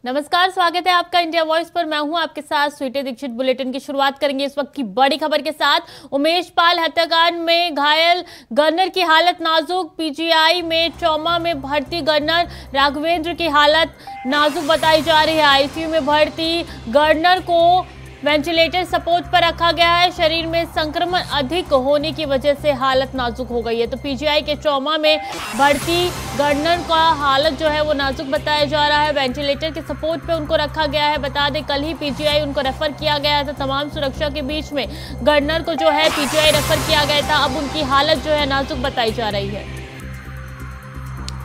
नमस्कार, स्वागत है आपका इंडिया वॉइस पर। मैं हूं आपके साथ स्वीटी दीक्षित। बुलेटिन की शुरुआत करेंगे इस वक्त की बड़ी खबर के साथ। उमेश पाल हत्याकांड में घायल गवर्नर की हालत नाजुक। पीजीआई में ट्रॉमा में भर्ती गवर्नर राघवेंद्र की हालत नाजुक बताई जा रही है। आईसीयू में भर्ती गवर्नर को वेंटिलेटर सपोर्ट पर रखा गया है। शरीर में संक्रमण अधिक होने की वजह से हालत नाजुक हो गई है। तो पीजीआई के ट्रॉमा में भर्ती गवर्नर का हालत जो है वो नाजुक बताया जा रहा है। वेंटिलेटर के सपोर्ट पे उनको रखा गया है। बता दें कल ही पीजीआई उनको रेफर किया गया था। तमाम सुरक्षा के बीच में गवर्नर को जो है पीजीआई रेफर किया गया था। अब उनकी हालत जो है नाजुक बताई जा रही है।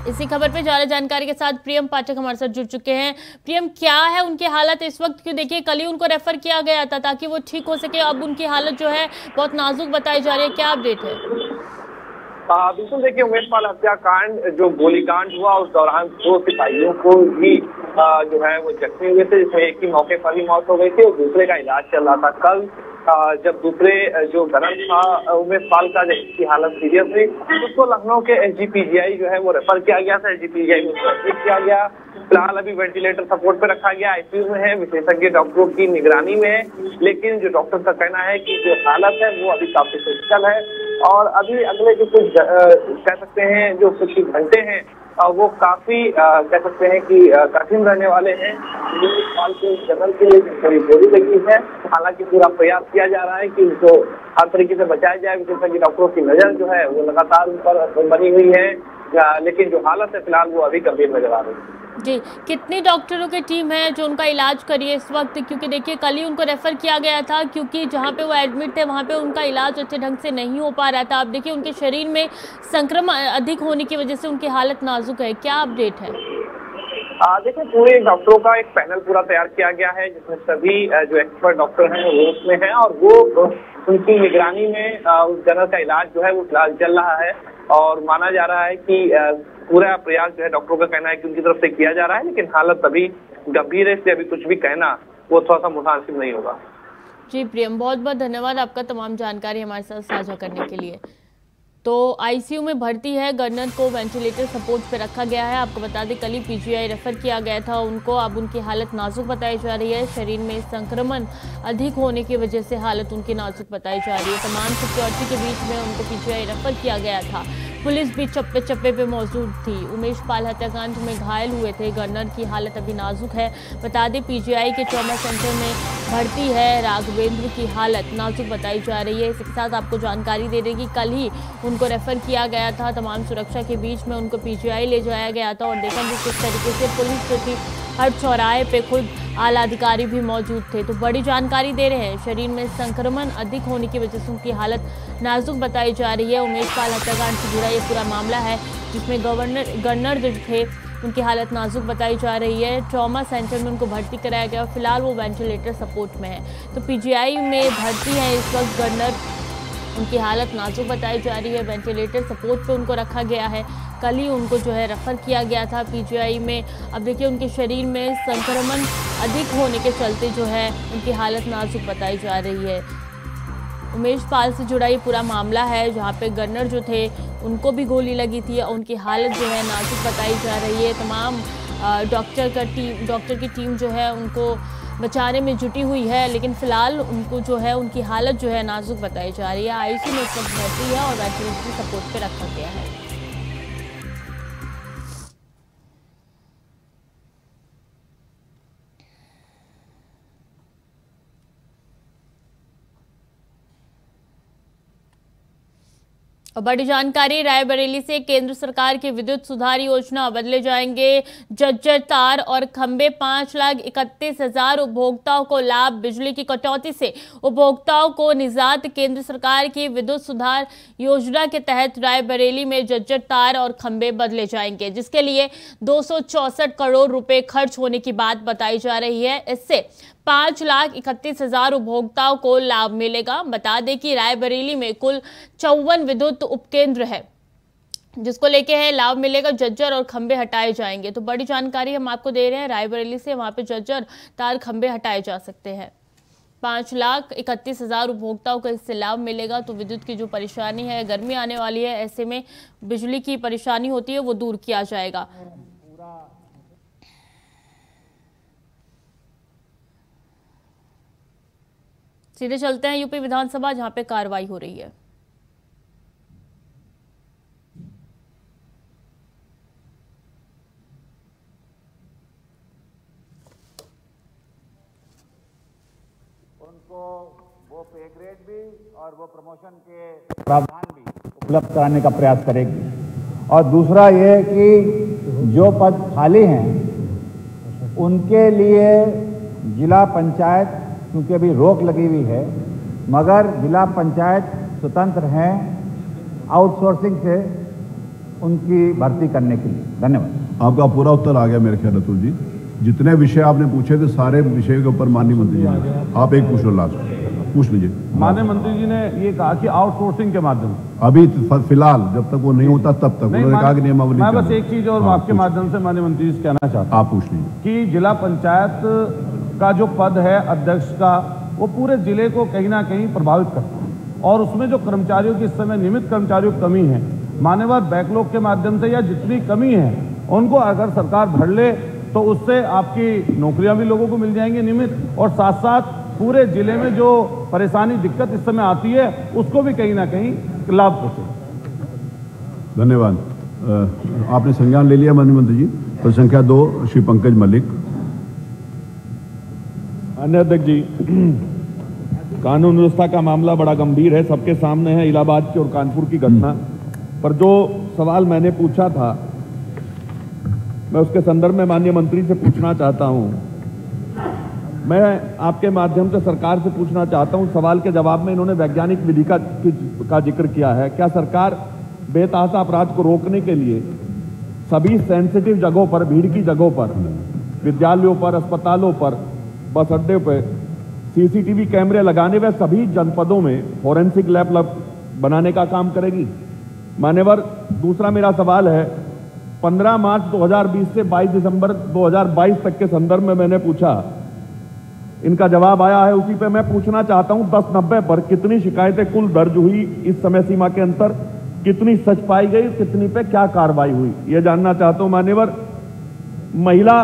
इसी खबर पे ज्यादा जानकारी के साथ प्रियम पाठक हमारे साथ जुड़ चुके हैं। प्रियम, क्या है उनकी हालत इस वक्त? क्यों देखिए कल ही उनको रेफर किया गया था ताकि वो ठीक हो सके। अब उनकी हालत जो है बहुत नाजुक बताई जा रही है। क्या अपडेट है? बिल्कुल, देखिए उमेश पाल हत्याकांड जो गोलीकांड हुआ उस दौरान 2 सिपाहियों को ही जो है वो जख्मी हुए थे, जिसमें एक की मौके पर ही मौत हो गई थी और दूसरे का इलाज चल रहा था। कल जब दूसरे जो गवर्नर था उमेश पाल का जिसकी हालत सीरियस हुई, उसको लखनऊ के एसजीपीजीआई जो है वो रेफर किया गया था। एसजीपीजीआई में उसको एडमिट किया गया। फिलहाल अभी वेंटिलेटर सपोर्ट पे रखा गया, आईसीयू में है, विशेषज्ञ डॉक्टरों की निगरानी में है। लेकिन जो डॉक्टर का कहना है कि जो हालत है वो अभी काफी क्रिटिकल है और अभी अगले जो कुछ कह सकते हैं जो कुछ घंटे हैं वो काफी कह सकते हैं कि कठिन रहने वाले हैं। पाल के जनरल के लिए थोड़ी गोली लगी है। हालांकि पूरा प्रयास किया जा रहा है कि उनको हर तरीके से बचाया जाए। विशेषज्ञ डॉक्टरों की नजर जो है वो लगातार उन पर बनी हुई है, लेकिन जो हालत है फिलहाल वो अभी गंभीर नजर आ रही है। जी, कितनी डॉक्टरों की टीम है जो उनका इलाज करी है इस वक्त? क्योंकि देखिए कल ही उनको रेफर किया गया था क्योंकि जहां पे वो एडमिट थे वहां पे उनका इलाज अच्छे ढंग से नहीं हो पा रहा था। अब देखिए उनके शरीर में संक्रमण अधिक होने की वजह से उनकी हालत नाजुक है। क्या अपडेट है? देखिए पूरे डॉक्टरों का एक पैनल पूरा तैयार किया गया है जिसमें सभी जो एक्सपर्ट डॉक्टर हैं वो उसमें हैं और वो उनकी निगरानी में उस जनरल का इलाज जो है वो फिलहाल चल रहा है। और माना जा रहा है कि पूरा प्रयास जो है डॉक्टरों का कहना है कि उनकी तरफ से किया जा रहा है, लेकिन हालत अभी गंभीर है, इसलिए अभी कुछ भी कहना वो थोड़ा सा मुनासिब नहीं होगा। जी प्रियम, बहुत बहुत धन्यवाद आपका तमाम जानकारी हमारे साथ साझा करने के लिए। तो आईसीयू में भर्ती है गवर्नर को वेंटिलेटर सपोर्ट पे रखा गया है। आपको बता दें कल ही पीजीआई रेफर किया गया था उनको। अब उनकी हालत नाजुक बताई जा रही है। शरीर में संक्रमण अधिक होने की वजह से हालत उनकी नाजुक बताई जा रही है। तमाम सिक्योरिटी के बीच में उनको पीजीआई रेफर किया गया था। पुलिस भी चप्पे चप्पे पे मौजूद थी। उमेश पाल हत्याकांड में घायल हुए थे गवर्नर की हालत अभी नाजुक है। बता दें पीजीआई के ट्रॉमा सेंटर में भर्ती है राघवेंद्र की हालत नाजुक बताई जा रही है। इसके साथ आपको जानकारी दे दें कि कल ही उनको रेफर किया गया था। तमाम सुरक्षा के बीच में उनको पीजीआई ले जाया गया था और देखा कि किस तरीके से पुलिस जो थी हर चौराहे पे खुद आला अधिकारी भी मौजूद थे। तो बड़ी जानकारी दे रहे हैं, शरीर में संक्रमण अधिक होने की वजह से उनकी हालत नाजुक बताई जा रही है। उमेश पाल हत्याकांड से जुड़ा ये पूरा मामला है जिसमें गवर्नर जो थे उनकी हालत नाजुक बताई जा रही है। ट्रॉमा सेंटर में उनको भर्ती कराया गया। फिलहाल वो वेंटिलेटर सपोर्ट में है। तो पीजीआई में भर्ती है इस वक्त गवर्नर, उनकी हालत नाजुक बताई जा रही है। वेंटिलेटर सपोर्ट पे उनको रखा गया है। कल ही उनको जो है रेफर किया गया था पीजीआई में। अब देखिए उनके शरीर में संक्रमण अधिक होने के चलते जो है उनकी हालत नाजुक बताई जा रही है। उमेश पाल से जुड़ा ये पूरा मामला है जहाँ पे गवर्नर जो थे उनको भी गोली लगी थी और उनकी हालत जो है नाजुक बताई जा रही है। तमाम डॉक्टर की टीम जो है उनको बचाने में जुटी हुई है, लेकिन फिलहाल उनको जो है उनकी हालत जो है नाजुक बताई जा रही है। आईसीयू में इस वक्त भर्ती है और वेंटिलेटर सपोर्ट पे रखा गया है। और बड़ी जानकारी रायबरेली से, केंद्र सरकार की विद्युत सुधार योजना बदले जाएंगे जर्जर तार और खंबे। 5,31,000 उपभोक्ताओं को लाभ। बिजली की कटौती से उपभोक्ताओं को निजात। केंद्र सरकार की विद्युत सुधार योजना के तहत रायबरेली में जर्जर तार और खंबे बदले जाएंगे, जिसके लिए 264 करोड़ रुपए खर्च होने की बात बताई जा रही है। इससे 5,31,000 उपभोक्ताओं को लाभ मिलेगा। बता दें कि रायबरेली में कुल 54 विद्युत उपकेंद्र है जिसको लेके है लाभ मिलेगा। जर्जर और खंबे हटाए जाएंगे। तो बड़ी जानकारी हम आपको दे रहे हैं रायबरेली से, वहां पे जर्जर तार खंबे हटाए जा सकते हैं। 5,31,000 उपभोक्ताओं को इससे लाभ मिलेगा। तो विद्युत की जो परेशानी है, गर्मी आने वाली है, ऐसे में बिजली की परेशानी होती है वो दूर किया जाएगा। सीधे चलते हैं यूपी विधानसभा, जहां पे कार्रवाई हो रही है। उनको वो पे ग्रेड भी और वो प्रमोशन के प्रावधान भी उपलब्ध कराने का प्रयास करेगी। और दूसरा ये कि जो पद खाली हैं उनके लिए जिला पंचायत, क्योंकि अभी रोक लगी हुई है, मगर जिला पंचायत स्वतंत्र हैं आउटसोर्सिंग से उनकी भर्ती करने के लिए। धन्यवाद। आपका पूरा उत्तर आ गया मेरे ख्याल अतुल जी। जितने विषय आपने पूछे थे सारे विषय के ऊपर माननीय मंत्री जी ने, आप एक पूछ लो, लास्ट पूछ लीजिए। माननीय मंत्री जी ने ये कहा कि आउटसोर्सिंग के माध्यम से, अभी फिलहाल जब तक वो नहीं होता तब तक उन्होंने कहा कि नियमावली। मैं बस एक चीज और आपके माध्यम से माननीय मंत्री जी से कहना चाहता हूँ, आप पूछ लीजिए कि जिला पंचायत का जो पद है अध्यक्ष का, वो पूरे जिले को कहीं ना कहीं प्रभावित करता है। और उसमें जो कर्मचारियों की इस समय नियमित कर्मचारियों की कमी है, मान्यवर बैकलॉग के माध्यम से या जितनी कमी है उनको अगर सरकार भर ले तो उससे आपकी नौकरियां भी लोगों को मिल जाएंगी नियमित, और साथ साथ पूरे जिले में जो परेशानी दिक्कत इस समय आती है उसको भी कहीं ना कहीं लाभ पहुंचे। धन्यवाद। आपने संज्ञान ले लिया माननीय मंत्री जी। तो संख्या 2 श्री पंकज मलिक। अन्य अध्यक्ष जी, कानून व्यवस्था का मामला बड़ा गंभीर है, सबके सामने है इलाहाबाद की और कानपुर की घटना। पर जो सवाल मैंने पूछा था मैं उसके संदर्भ में माननीय मंत्री से पूछना चाहता हूं। मैं आपके माध्यम से सरकार से पूछना चाहता हूं, सवाल के जवाब में इन्होंने वैज्ञानिक विधि का जिक्र किया है। क्या सरकार बेतहाशा अपराध को रोकने के लिए सभी सेंसिटिव जगहों पर, भीड़ की जगहों पर, विद्यालयों पर, अस्पतालों पर, बस अड्डे पर सीसीटीवी कैमरे लगाने व सभी जनपदों में फॉरेंसिक लैब बनाने का काम करेगी? मान्यवर, दूसरा मेरा सवाल है, 15 मार्च 2020 से 22 दिसंबर 2022 तक के संदर्भ में मैंने पूछा, इनका जवाब आया है, उसी पे मैं पूछना चाहता हूं 10/90 पर कितनी शिकायतें कुल दर्ज हुई इस समय सीमा के अंतर, कितनी सच पाई गई, कितनी पे क्या कार्रवाई हुई, यह जानना चाहता हूं। मान्यवर, महिला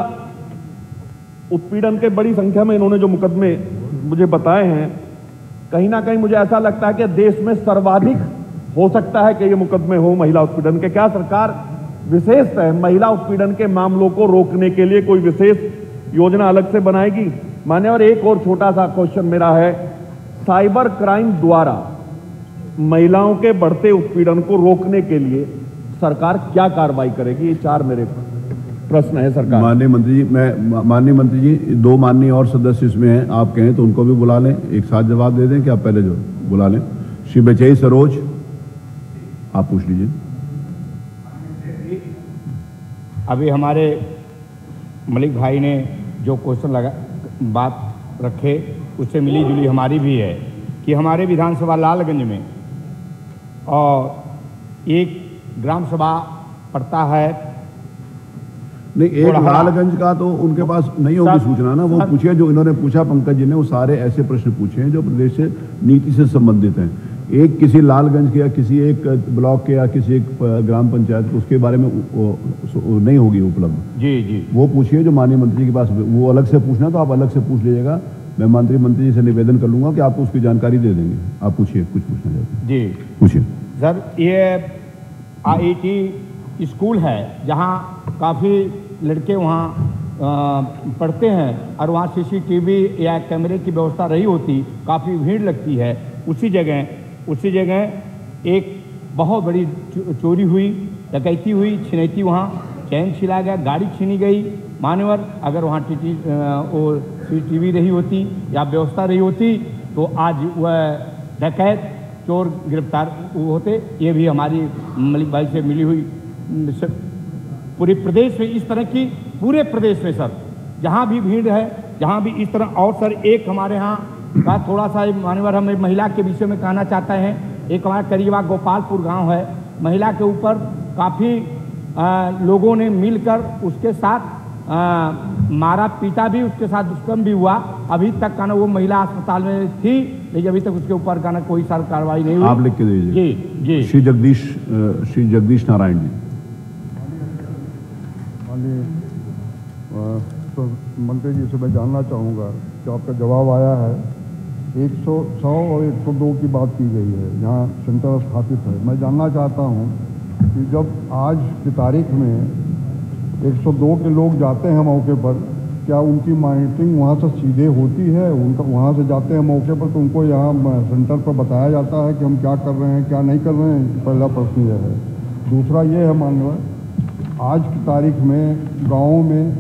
उत्पीड़न के बड़ी संख्या में इन्होंने जो मुकदमे मुझे बताए हैं, कहीं ना कहीं मुझे ऐसा लगता है कि देश में सर्वाधिक हो सकता है कि ये मुकदमे हो महिला उत्पीड़न के। क्या सरकार विशेषतः महिला उत्पीड़न के मामलों को रोकने के लिए कोई विशेष योजना अलग से बनाएगी? मान्यवर, एक और छोटा सा क्वेश्चन मेरा है, साइबर क्राइम द्वारा महिलाओं के बढ़ते उत्पीड़न को रोकने के लिए सरकार क्या कार्रवाई करेगी? ये 4 मेरे प्रश्न है सरकार। माननीय मंत्री जी, माननीय मंत्री जी 2 माननीय और सदस्य इसमें हैं, आप कहें तो उनको भी बुला लें, एक साथ जवाब दे दें कि आप पहले जो बुला लें। श्री बेचई सरोज, आप पूछ लीजिए। अभी हमारे मलिक भाई ने जो क्वेश्चन बात रखे उससे मिली जुली हमारी भी है कि हमारे विधानसभा लालगंज में और एक ग्राम सभा पड़ता है। नहीं, एक लालगंज का तो उनके पास नहीं होगी सूचना ना, वो पूछिए जो इन्होंने पूछा पंकज जी ने, वो सारे ऐसे प्रश्न पूछे हैं जो प्रदेश से नीति से संबंधित हैं। एक किसी लालगंज के या किसी एक ब्लॉक के या किसी एक ग्राम पंचायत के उसके बारे में नहीं होगी उपलब्ध। जी जी, वो पूछिए जो माननीय मंत्री के पास, वो अलग से पूछना तो आप अलग से पूछ लीजिएगा। मैं मंत्री जी से निवेदन कर लूंगा कि आपको उसकी जानकारी दे देंगे। आप पूछिए, कुछ पूछना चाहते हैं? जी पूछिए सर। ये IIT स्कूल है जहाँ काफ़ी लड़के वहाँ पढ़ते हैं और वहाँ CCTV या कैमरे की व्यवस्था रही होती, काफ़ी भीड़ लगती है। उसी जगह एक बहुत बड़ी चोरी हुई, डकैती हुई, छिनैती, वहाँ चैन छिला गया, गाड़ी छीनी गई। मान्यवर, अगर वहाँ CCTV रही होती या व्यवस्था रही होती तो आज वह डकैत चोर गिरफ्तार होते। ये भी हमारी मलिक भाई से मिली हुई पूरे प्रदेश में इस तरह की, पूरे प्रदेश में सर जहाँ भी भीड़ है, जहाँ भी इस तरह। और सर एक हमारे यहाँ का थोड़ा सा मान्यवर हम महिला के विषय में कहना चाहते हैं। एक हमारा करीबा गोपालपुर गांव है, महिला के ऊपर काफ़ी लोगों ने मिलकर उसके साथ मारा पीटा भी, उसके साथ दुष्कर्म भी हुआ। अभी तक का ना वो महिला अस्पताल में थी, लेकिन अभी तक उसके ऊपर का ना कोई सार कार्रवाई नहीं हुई। आप लिख के दीजिए। जी जी। श्री जगदीश नारायण जी। तो मंत्री जी से मैं जानना चाहूँगा कि आपका जवाब आया है 100 और 102 की बात की गई है, जहाँ सेंटर स्थापित है। मैं जानना चाहता हूँ कि जब आज की तारीख में 102 के लोग जाते हैं मौके पर, क्या उनकी मॉनिटरिंग वहाँ से सीधे होती है? उनका वहाँ से जाते हैं मौके पर तो उनको यहाँ सेंटर पर बताया जाता है कि हम क्या कर रहे हैं, क्या नहीं कर रहे हैं? पहला प्रश्न यह है। दूसरा ये है, माननीय, आज की तारीख में गाँव में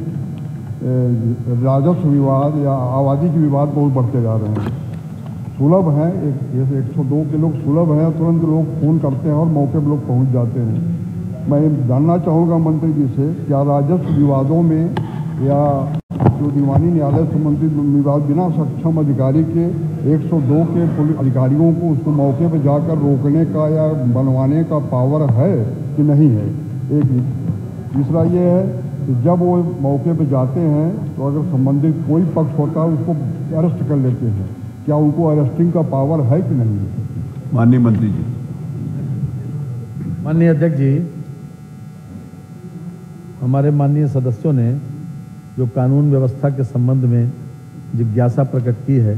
राजस्व विवाद या आबादी के विवाद बहुत बढ़ते जा रहे हैं। सुलभ हैं, जैसे 102 के लोग सुलभ हैं, तुरंत लोग फ़ोन करते हैं और मौके पर लोग पहुंच जाते हैं। मैं जानना चाहूँगा मंत्री जी से, क्या राजस्व विवादों में या जो दीवानी न्यायालय संबंधित विवाद बिना सक्षम अधिकारी के 102 के पुलिस अधिकारियों को उसको मौके पर जाकर रोकने का या बनवाने का पावर है कि नहीं है? एक ही। तीसरा ये है कि जब वो मौके पर जाते हैं तो अगर संबंधित कोई पक्ष होता है उसको अरेस्ट कर लेते हैं, क्या उनको अरेस्टिंग का पावर है कि नहीं है? माननीय मंत्री जी। माननीय अध्यक्ष जी, हमारे माननीय सदस्यों ने जो कानून व्यवस्था के संबंध में जिज्ञासा प्रकट की है,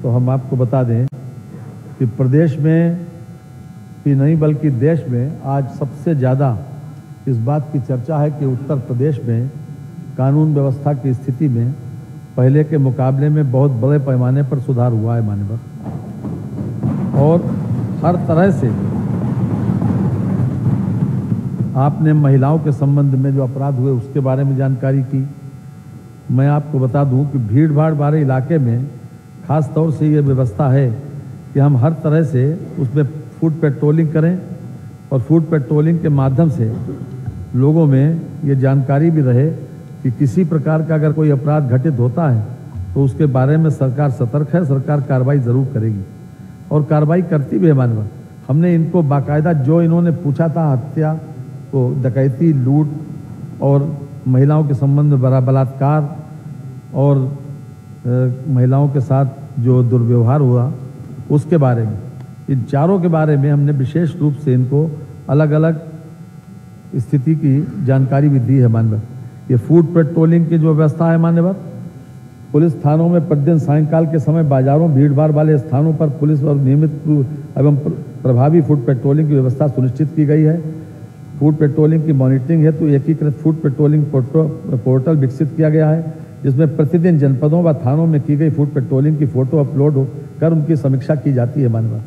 तो हम आपको बता दें कि प्रदेश में ही नहीं बल्कि देश में आज सबसे ज़्यादा इस बात की चर्चा है कि उत्तर प्रदेश में कानून व्यवस्था की स्थिति में पहले के मुकाबले में बहुत बड़े पैमाने पर सुधार हुआ है माननीय, और हर तरह से आपने महिलाओं के संबंध में जो अपराध हुए उसके बारे में जानकारी की। मैं आपको बता दूं कि भीड़ भाड़ वाले इलाके में खास तौर से ये व्यवस्था है कि हम हर तरह से उसमें फुट पेट्रोलिंग करें और फुट पेट्रोलिंग के माध्यम से लोगों में ये जानकारी भी रहे कि किसी प्रकार का अगर कोई अपराध घटित होता है तो उसके बारे में सरकार सतर्क है, सरकार कार्रवाई ज़रूर करेगी और कार्रवाई करती भी है माननीय। हमने इनको बाकायदा जो इन्होंने पूछा था, हत्या, तो डकैती, लूट और महिलाओं के संबंध में बलात्कार और महिलाओं के साथ जो दुर्व्यवहार हुआ उसके बारे में, इन चारों के बारे में हमने विशेष रूप से इनको अलग अलग स्थिति की जानकारी भी दी है माननीय। ये फूड पेट्रोलिंग की जो व्यवस्था है माननीय, पुलिस थानों में प्रतिदिन सायंकाल के समय बाजारों, भीड़ भाड़ वाले स्थानों पर पुलिस और नियमित एवं प्रभावी फूड पेट्रोलिंग की व्यवस्था सुनिश्चित की गई है। फूड पेट्रोलिंग की मॉनिटरिंग हेतु तो एकीकृत फूड पेट्रोलिंग पोर्टल विकसित किया गया है, जिसमें प्रतिदिन जनपदों व थानों में की गई फूड पेट्रोलिंग की फोटो अपलोड कर उनकी समीक्षा की जाती है माननीय।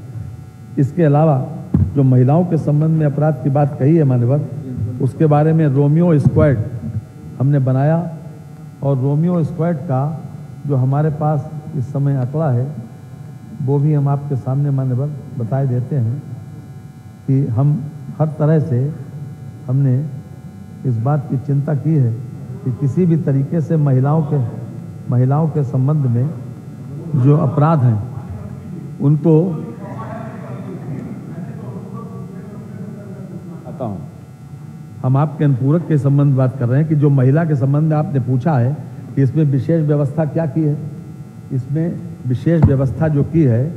इसके अलावा जो महिलाओं के संबंध में अपराध की बात कही है माननीय, उसके बारे में रोमियो स्क्वाड हमने बनाया और रोमियो स्क्वाड का जो हमारे पास इस समय आंकड़ा है वो भी हम आपके सामने माननीय बताए देते हैं कि हम हर तरह से हमने इस बात की चिंता की है कि किसी भी तरीके से महिलाओं के संबंध में जो अपराध हैं उनको हम आपके अनुपूरक के संबंध बात कर रहे हैं कि जो महिला के संबंध में आपने पूछा है कि इसमें विशेष व्यवस्था क्या की है। इसमें विशेष व्यवस्था जो की है,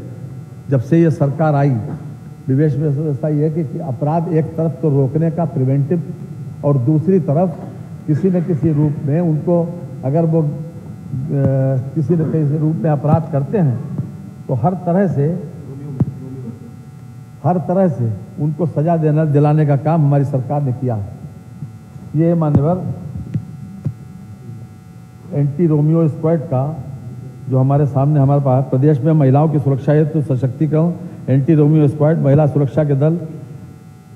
जब से ये सरकार आई, विशेष व्यवस्था ये है कि अपराध एक तरफ तो रोकने का प्रिवेंटिव और दूसरी तरफ किसी न किसी रूप में उनको अगर वो किसी न किसी रूप में अपराध करते हैं तो हर तरह से उनको सजा दिलाने का काम हमारी सरकार ने किया है। ये मान्यवर एंटी रोमियो स्क्वाड का जो हमारे सामने हमारे पास प्रदेश में महिलाओं की सुरक्षा हेतु सशक्तिकरण एंटी रोमियो स्क्वाड महिला सुरक्षा के दल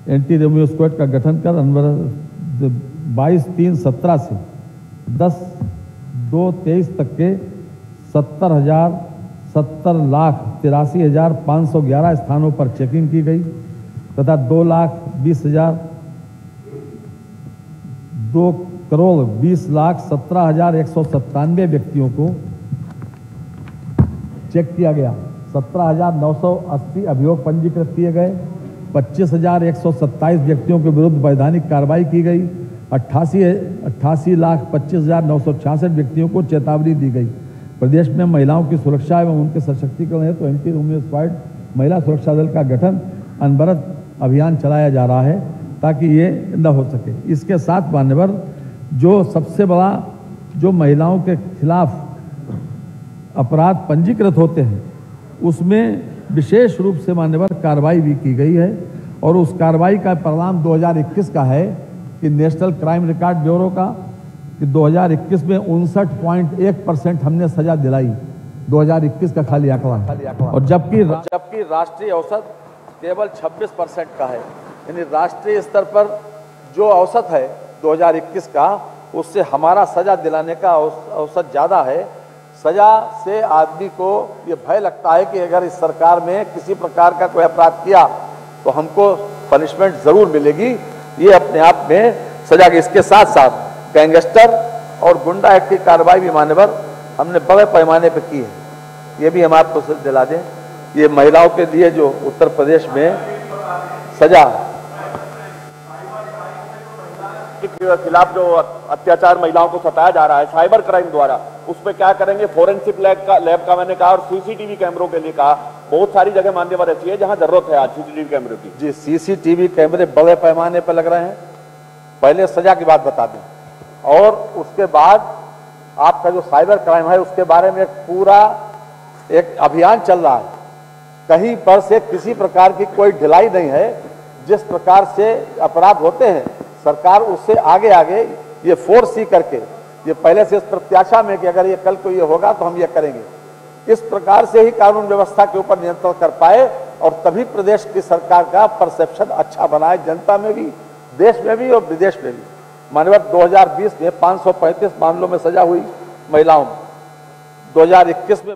एंटी रोमियो स्क्वाड का गठन कर 22/3/17 से 10/2/23 तक के 70,83,511 स्थानों पर चेकिंग की गई तथा 2,20,17,197 व्यक्तियों को चेक किया गया। 17,980 अभियोग पंजीकृत किए गए। 25,127 व्यक्तियों के विरुद्ध वैधानिक कार्रवाई की गई। 88,25,966 व्यक्तियों को चेतावनी दी गई। प्रदेश में महिलाओं की सुरक्षा एवं उनके सशक्तिकरण है तो एंटी रोमियो स्क्वाड महिला सुरक्षा दल का गठन अनवरत अभियान चलाया जा रहा है ताकि ये न हो सके। इसके साथ मान्यवर जो सबसे बड़ा जो महिलाओं के खिलाफ अपराध पंजीकृत होते हैं उसमें विशेष रूप से मान्यवर कार्रवाई भी की गई है और उस कार्रवाई का परिणाम 2021 का है कि नेशनल क्राइम रिकॉर्ड ब्यूरो का कि 2021 में 59.1% हमने सजा दिलाई, 2021 का खाली आंकड़ा, और जबकि राष्ट्रीय औसत केवल 26% का है। यानी राष्ट्रीय स्तर पर जो औसत है 2021 का, उससे हमारा सजा दिलाने का औसत ज़्यादा है। सजा से आदमी को ये भय लगता है कि अगर इस सरकार में किसी प्रकार का कोई अपराध किया तो हमको पनिशमेंट ज़रूर मिलेगी। ये अपने आप में सजा के इसके साथ साथ गैंगस्टर और गुंडा एक्ट की कार्रवाई भी मान्यवर हमने बड़े पैमाने पर की है। ये भी हम आपको दिला दें, ये महिलाओं के लिए जो उत्तर प्रदेश में सजा के खिलाफ जो अत्याचार महिलाओं को सताया जा रहा है साइबर क्राइम द्वारा, उस पर क्या करेंगे? फोरेंसिक लैब का मैंने कहा और सीसीटीवी कैमरों के लिए कहा। बहुत सारी जगह मान्यवर ऐसी है जहां जरूरत है आज सीसीटीवी कैमरों की। जी, सीसीटीवी कैमरे बड़े पैमाने पर लग रहे हैं। पहले सजा की बात बता दें और उसके बाद आपका जो साइबर क्राइम है उसके बारे में पूरा एक अभियान चल रहा है। कहीं पर से किसी प्रकार की कोई ढिलाई नहीं है। जिस प्रकार से अपराध होते हैं सरकार उससे आगे आगे ये फोर्स सी करके, ये पहले से इस प्रत्याशा में कि अगर ये कल को ये होगा तो हम ये करेंगे, इस प्रकार से ही कानून व्यवस्था के ऊपर नियंत्रण कर पाए और तभी प्रदेश की सरकार का परसेप्शन अच्छा बनाए, जनता में भी, देश में भी और विदेश में भी। मानव 2020 में 535 मामलों में सजा हुई महिलाओं में, 2021 में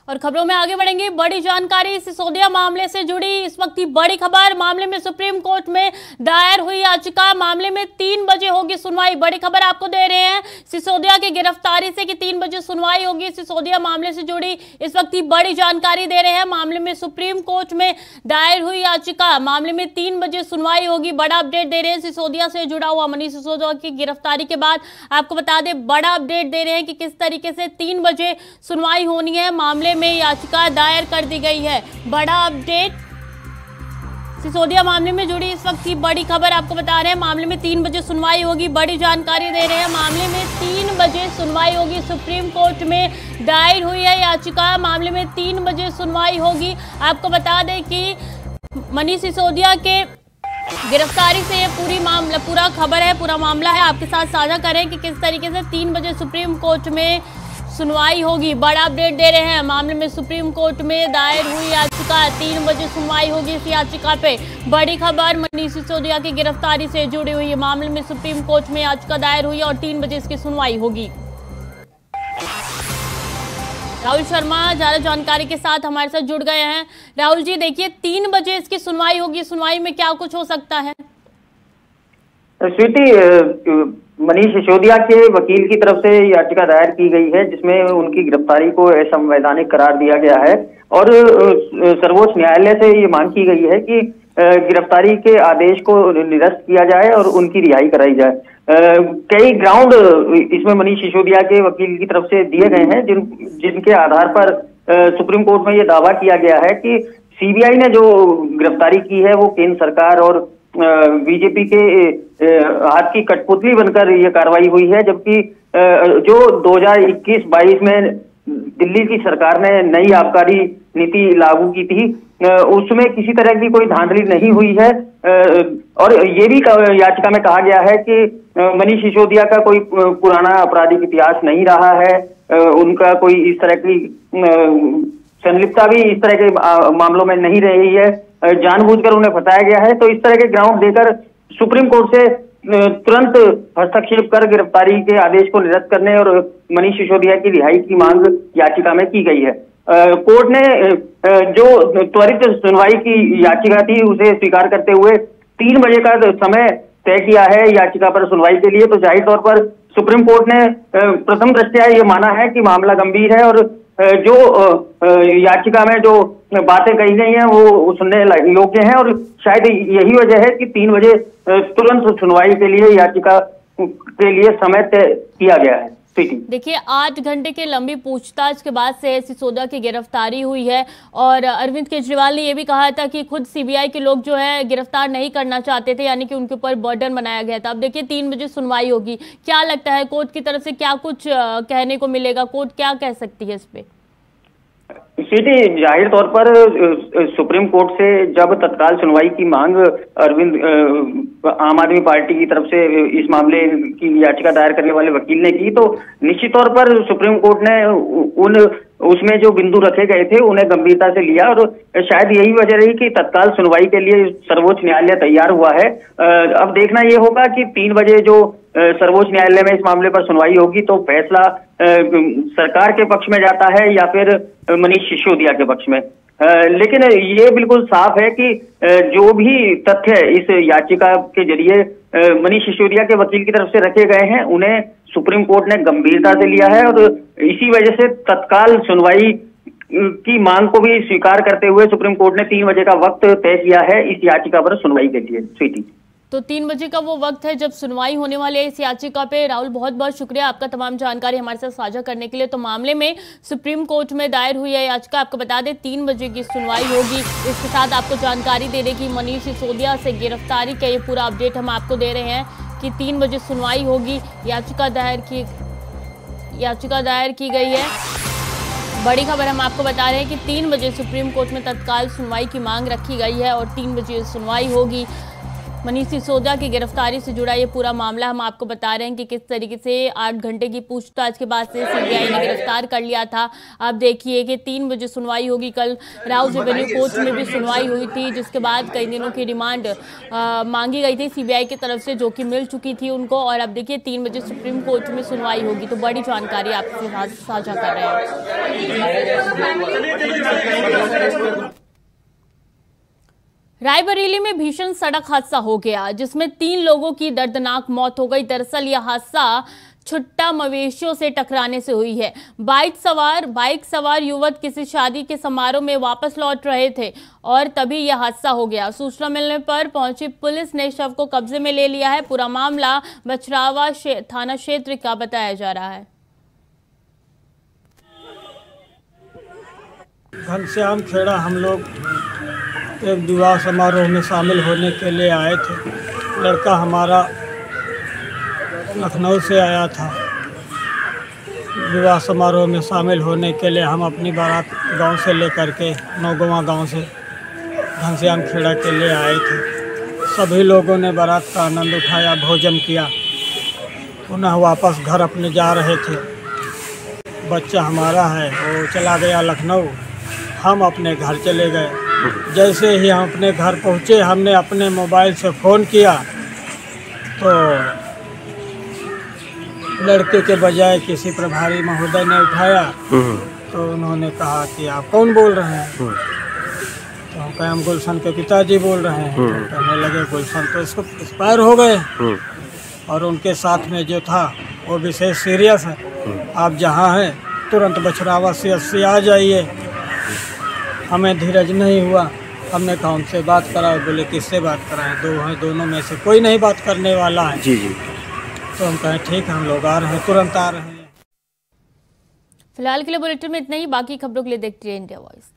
और खबरों में आगे बढ़ेंगे। बड़ी जानकारी सिसोदिया मामले से जुड़ी इस वक्त की बड़ी खबर। मामले में सुप्रीम कोर्ट में दायर हुई याचिका, मामले में 3 बजे होगी सुनवाई। बड़ी खबर आपको दे रहे हैं सिसोदिया की गिरफ्तारी से कि 3 बजे सुनवाई होगी। सिसोदिया मामले से जुड़ी इस वक्त की बड़ी जानकारी दे रहे हैं। मामले में सुप्रीम कोर्ट में दायर हुई याचिका, मामले में 3 बजे सुनवाई होगी। बड़ा अपडेट दे रहे हैं सिसोदिया से जुड़ा हुआ। मनीष सिसोदिया की गिरफ्तारी के बाद आपको बता दें, बड़ा अपडेट दे रहे हैं कि किस तरीके से 3 बजे सुनवाई होनी है। मामले में याचिका दायर कर दी गई है। बड़ा अपडेट सिसोदिया मामले में जुड़ी इस वक्त की बड़ी खबर आपको बता रहे हैं। मामले में 3 बजे सुनवाई होगी। बड़ी जानकारी दे रहे हैं, मामले में 3 बजे सुनवाई होगी। सुप्रीम कोर्ट में दायर हुई है याचिका, मामले में 3 बजे सुनवाई होगी। आपको बता दें कि मनीष सिसोदिया के गिरफ्तारी से ये पूरा खबर है, पूरा मामला है, आपके साथ साझा करें कि किस तरीके से 3 बजे सुप्रीम कोर्ट में सुनवाई होगी। बड़ा अपडेट दे रहे हैं, मामले में सुप्रीम कोर्ट में दायर हुई याचिका, 3 बजे सुनवाई होगी इस याचिका पे। बड़ी खबर मनीष सिसोदिया की गिरफ्तारी से जुड़ी हुई है। मामले में सुप्रीम कोर्ट में याचिका दायर हुई और 3 बजे इसकी सुनवाई होगी। राहुल शर्मा ज्यादा जानकारी के साथ हमारे साथ जुड़ गए हैं। राहुल जी, देखिए 3 बजे इसकी सुनवाई होगी, सुनवाई में क्या कुछ हो सकता है? स्वीटी, मनीष सिसोदिया के वकील की तरफ से याचिका दायर की गई है जिसमें उनकी गिरफ्तारी को असंवैधानिक करार दिया गया है और सर्वोच्च न्यायालय से ये मांग की गई है कि गिरफ्तारी के आदेश को निरस्त किया जाए और उनकी रिहाई कराई जाए। कई ग्राउंड इसमें मनीष सिसोदिया के वकील की तरफ से दिए गए हैं जिनके आधार पर सुप्रीम कोर्ट में ये दावा किया गया है कि सीबीआई ने जो गिरफ्तारी की है वो केंद्र सरकार और बीजेपी के हाथ की कठपुतली बनकर ये कार्रवाई हुई है, जबकि जो 2021-22 में दिल्ली की सरकार ने नई आबकारी नीति लागू की थी उसमें किसी तरह की कोई धांधली नहीं हुई है। और ये भी याचिका में कहा गया है कि मनीष सिसोदिया का कोई पुराना आपराधिक इतिहास नहीं रहा है, उनका कोई इस तरह की संलिप्तता भी इस तरह के मामलों में नहीं रही है, जानबूझकर उन्हें फंसाया गया है। तो इस तरह के ग्राउंड देकर सुप्रीम कोर्ट से तुरंत हस्तक्षेप कर गिरफ्तारी के आदेश को निरस्त करने और मनीष सिसोदिया की रिहाई की मांग याचिका में की गई है। कोर्ट ने जो त्वरित सुनवाई की याचिका थी उसे स्वीकार करते हुए 3 बजे का समय तय किया है याचिका पर सुनवाई के लिए। तो जाहिर तौर पर सुप्रीम कोर्ट ने प्रथम दृष्टया ये माना है कि मामला गंभीर है और जो याचिका में जो बातें कही गई हैं वो सुनने योग्य हैं और शायद यही वजह है कि 3 बजे तुरंत सुनवाई के लिए याचिका के लिए समय तय किया गया है। देखिए 8 घंटे के लंबी पूछताछ के बाद से सिसोदिया की गिरफ्तारी हुई है और अरविंद केजरीवाल ने यह भी कहा था कि खुद सीबीआई के लोग जो है गिरफ्तार नहीं करना चाहते थे, यानी कि उनके ऊपर बर्डन बनाया गया था। अब देखिए 3 बजे सुनवाई होगी, क्या लगता है कोर्ट की तरफ से क्या कुछ कहने को मिलेगा, कोर्ट क्या कह सकती है इस पे? सीटी जाहिर तौर पर सुप्रीम कोर्ट से जब तत्काल सुनवाई की मांग अरविंद आम आदमी पार्टी की तरफ से इस मामले की याचिका दायर करने वाले वकील ने की, तो निश्चित तौर पर सुप्रीम कोर्ट ने उसमें जो बिंदु रखे गए थे उन्हें गंभीरता से लिया और शायद यही वजह रही कि तत्काल सुनवाई के लिए सर्वोच्च न्यायालय तैयार हुआ है। अब देखना ये होगा कि 3 बजे जो सर्वोच्च न्यायालय में इस मामले पर सुनवाई होगी तो फैसला सरकार के पक्ष में जाता है या फिर मनीष सिसोदिया के पक्ष में। लेकिन ये बिल्कुल साफ है कि जो भी तथ्य इस याचिका के जरिए मनीष सिसोदिया के वकील की तरफ से रखे गए हैं उन्हें सुप्रीम कोर्ट ने गंभीरता से लिया है और इसी वजह से तत्काल सुनवाई की मांग को भी स्वीकार करते हुए सुप्रीम कोर्ट ने 3 बजे का वक्त तय किया है इस याचिका पर सुनवाई के लिए। स्वीटी, तो 3 बजे का वो वक्त है जब सुनवाई होने वाली है इस याचिका पे। राहुल बहुत बहुत शुक्रिया आपका तमाम जानकारी हमारे साथ साझा करने के लिए। तो मामले में सुप्रीम कोर्ट में दायर हुई है याचिका, आपको बता दें 3 बजे की सुनवाई होगी। इसके साथ आपको जानकारी दे दें कि मनीष सिसोदिया से गिरफ्तारी का ये पूरा अपडेट हम आपको दे रहे हैं कि 3 बजे सुनवाई होगी। याचिका दायर की गई है। बड़ी खबर हम आपको बता रहे हैं कि 3 बजे सुप्रीम कोर्ट में तत्काल सुनवाई की मांग रखी गई है और 3 बजे सुनवाई होगी। मनीष सिसोदिया की गिरफ्तारी से जुड़ा ये पूरा मामला हम आपको बता रहे हैं कि किस तरीके से 8 घंटे की पूछताछ के बाद से सीबीआई ने गिरफ्तार कर लिया था। अब देखिए कि 3 बजे सुनवाई होगी। कल राउज एवेन्यू कोर्ट में भी सुनवाई हुई थी, जिसके बाद कई दिनों की रिमांड मांगी गई थी सीबीआई की तरफ से, जो कि मिल चुकी थी उनको। और अब देखिए 3 बजे सुप्रीम कोर्ट में सुनवाई होगी। तो बड़ी जानकारी आपके साथ साझा कर रहे हैं। रायबरेली में भीषण सड़क हादसा हो गया, जिसमें 3 लोगों की दर्दनाक मौत हो गई। दरअसल यह हादसा छुट्टा मवेशियों से टकराने से हुई है। बाइक सवार युवक किसी शादी के समारोह में वापस लौट रहे थे और तभी यह हादसा हो गया। सूचना मिलने पर पहुंची पुलिस ने शव को कब्जे में ले लिया है। पूरा मामला बछरावा थाना क्षेत्र का बताया जा रहा है। घनश्याम खेड़ा हम लोग एक विवाह समारोह में शामिल होने के लिए आए थे। लड़का हमारा लखनऊ से आया था। विवाह समारोह में शामिल होने के लिए हम अपनी बारात गांव से लेकर के नौगवा गांव से घनश्याम खेड़ा के लिए आए थे। सभी लोगों ने बारात का आनंद उठाया, भोजन किया, पुनः वापस घर अपने जा रहे थे। बच्चा हमारा है वो चला गया लखनऊ, हम अपने घर चले गए। जैसे ही हम अपने घर पहुँचे हमने अपने मोबाइल से फ़ोन किया तो लड़के के बजाय किसी प्रभारी महोदय ने उठाया। तो उन्होंने कहा कि आप कौन बोल रहे हैं? तो हम कहे हम गुलशन के पिताजी बोल रहे हैं। तो कहने लगे गुलशन तो इसको एक्सपायर हो गए और उनके साथ में जो था वो विशेष सीरियस है। आप जहाँ हैं तुरंत बछरावा CHC आ जाइए। हमें धीरज नहीं हुआ, हमने कहा उनसे बात कराओ। बोले किससे बात कराएं, 2 हैं, दोनों में से कोई नहीं बात करने वाला है। जी। तो हम कहें ठीक है हम लोग आ रहे हैं, तुरंत आ रहे हैं। फिलहाल के लिए बुलेटिन में इतना ही। बाकी खबरों के लिए देखते रहिए इंडिया वॉइस।